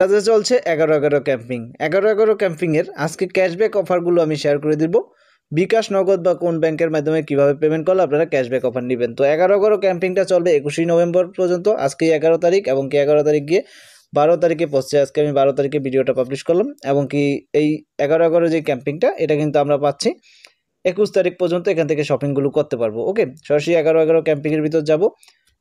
কাজে চলছে 11-11 ক্যাম্পিং। 11-11 ক্যাম্পিংয়ের আজকে ক্যাশব্যাক অফারগুলো আমি শেয়ার করে দিব। বিকাশ, নগদ বা কোন ব্যাংকের মাধ্যমে কিভাবে পেমেন্ট করলে আপনারা ক্যাশব্যাক অফার নেবেন। তো 11-11 ক্যাম্পিংটা চলবে 21 নভেম্বর পর্যন্ত। আজকে 11 তারিখ এবং কি 11 তারিখ গিয়ে 12 তারিখে পৌঁছে। আজকে আমি 12 তারিখে ভিডিওটা পাবলিশ করলাম এবং কি এই 11-11 যে ক্যাম্পিংটা এটা কিন্তু আমরা পাচ্ছি 21 তারিখ পর্যন্ত। এখান থেকে শপিংগুলো করতে পারবো। ওকে, সরাসরি 11-11 ক্যাম্পিংয়ের ভিতর যাব।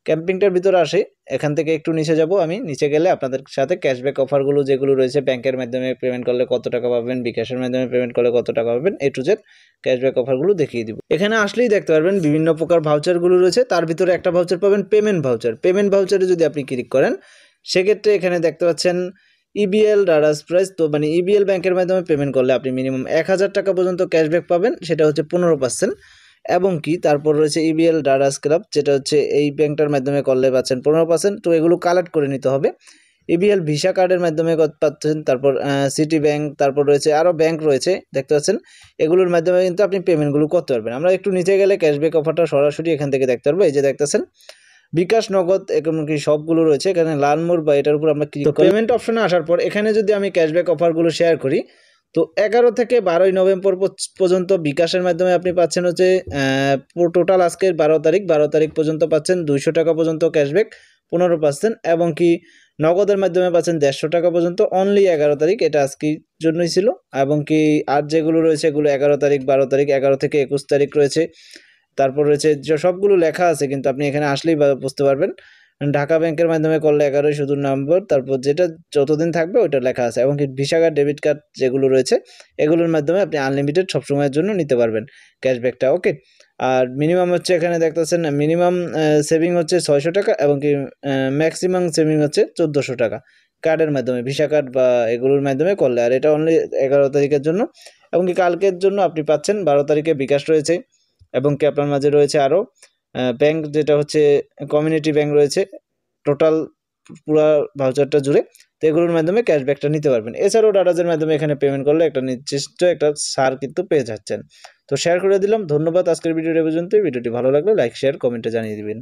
ক্যাম্পিংটার ভিতরে আসে, এখান থেকে একটু নিচে যাব। আমি নিচে গেলে আপনাদের সাথে ক্যাশব্যাক অফারগুলো যেগুলো রয়েছে, ব্যাংকের মাধ্যমে পেমেন্ট করলে কত টাকা পাবেন, বিকাশের মাধ্যমে পেমেন্ট করলে কত টাকা পাবেন, A to Z ক্যাশব্যাক অফারগুলো দেখিয়ে দিব। এখানে আসলেই দেখতে পারবেন বিভিন্ন প্রকার ভাউচারগুলো রয়েছে। তার ভিতরে একটা ভাউচার পাবেন পেমেন্ট ভাউচার। পেমেন্ট ভাউচারে যদি আপনি ক্লিক করেন সেক্ষেত্রে এখানে দেখতে পাচ্ছেন EBL ডারাস প্রাইস। তো মানে EBL ব্যাংকের মাধ্যমে পেমেন্ট করলে আপনি মিনিমাম 1000 টাকা পর্যন্ত ক্যাশব্যাক পাবেন, সেটা হচ্ছে 15%। এবং কি তারপর রয়েছে EBL ডারাস ক্লাব, যেটা হচ্ছে এই ব্যাংকটার মাধ্যমে করলে পাচ্ছেন 15%। তো এগুলো কালেক্ট করে নিতে হবে। EBL ভিসা কার্ডের মাধ্যমে পাচ্ছেন, তারপর সিটি ব্যাংক, তারপর রয়েছে আরও ব্যাংক রয়েছে দেখতে পাচ্ছেন। এগুলোর মাধ্যমে কিন্তু আপনি পেমেন্টগুলো করতে পারবেন। আমরা একটু নিচে গেলে ক্যাশব্যাক অফারটা সরাসরি এখান থেকে দেখতে পারবো। এই যে দেখতেছেন বিকাশ, নগদ এমনকি সবগুলো রয়েছে এখানে। লালমোড় বা এটার উপর আমরা পেমেন্ট অপশনে আসার পর এখানে যদি আমি ক্যাশব্যাক অফারগুলো শেয়ার করি, তো 11 থেকে 12 নভেম্বর পর্যন্ত বিকাশের মাধ্যমে আপনি পাচ্ছেন হচ্ছে টোটাল আজকের 12 তারিখ পর্যন্ত পাচ্ছেন 200 টাকা পর্যন্ত ক্যাশব্যাক 15%। এবং কি নগদের মাধ্যমে পাচ্ছেন 150 টাকা পর্যন্ত অনলি 11 তারিখ, এটা আজকের জন্যই ছিল। এবং কি আর যেগুলো রয়েছে এগুলো 11 তারিখ, 12 তারিখ, 11 থেকে 21 তারিখ রয়েছে। তারপর রয়েছে যে সবগুলো লেখা আছে, কিন্তু আপনি এখানে আসলেই বুঝতে পারবেন। ঢাকা ব্যাংকের মাধ্যমে করলে 11 শুধু নম্বর, তারপর যেটা যতদিন থাকবে ওইটা লেখা আছে। এবং কি ভিসা কার্ড, ডেবিট কার্ড যেগুলো রয়েছে এগুলোর মাধ্যমে আপনি আনলিমিটেড সবসময়ের জন্য নিতে পারবেন ক্যাশব্যাকটা। ওকে, আর মিনিমাম হচ্ছে এখানে দেখতেছেন মিনিমাম সেভিং হচ্ছে 600 টাকা এবং কি ম্যাক্সিমাম সেভিং হচ্ছে 1400 টাকা কার্ডের মাধ্যমে, ভিসা কার্ড বা এগুলোর মাধ্যমে করলে। আর এটা অনলি 11 তারিখের জন্য। এবং কি কালকের জন্য আপনি পাচ্ছেন 12 তারিখে বিকাশ রয়েছে এবং কি আপনার মাঝে রয়েছে আরও ব্যাংক, যেটা হচ্ছে কমিউনিটি ব্যাংক রয়েছে টোটাল পুরো ভাউচারটা জুড়ে। তো এগুলোর মাধ্যমে ক্যাশব্যাকটা নিতে পারবেন। এছাড়াও ডাটাজের মাধ্যমে এখানে পেমেন্ট করলে একটা নির্দিষ্ট একটা ছাড় কিন্তু পেয়ে যাচ্ছেন। তো শেয়ার করে দিলাম, ধন্যবাদ। আজকের ভিডিওটা পর্যন্তই। ভিডিওটি ভালো লাগলে লাইক, শেয়ার, কমেন্টে জানিয়ে দিবেন।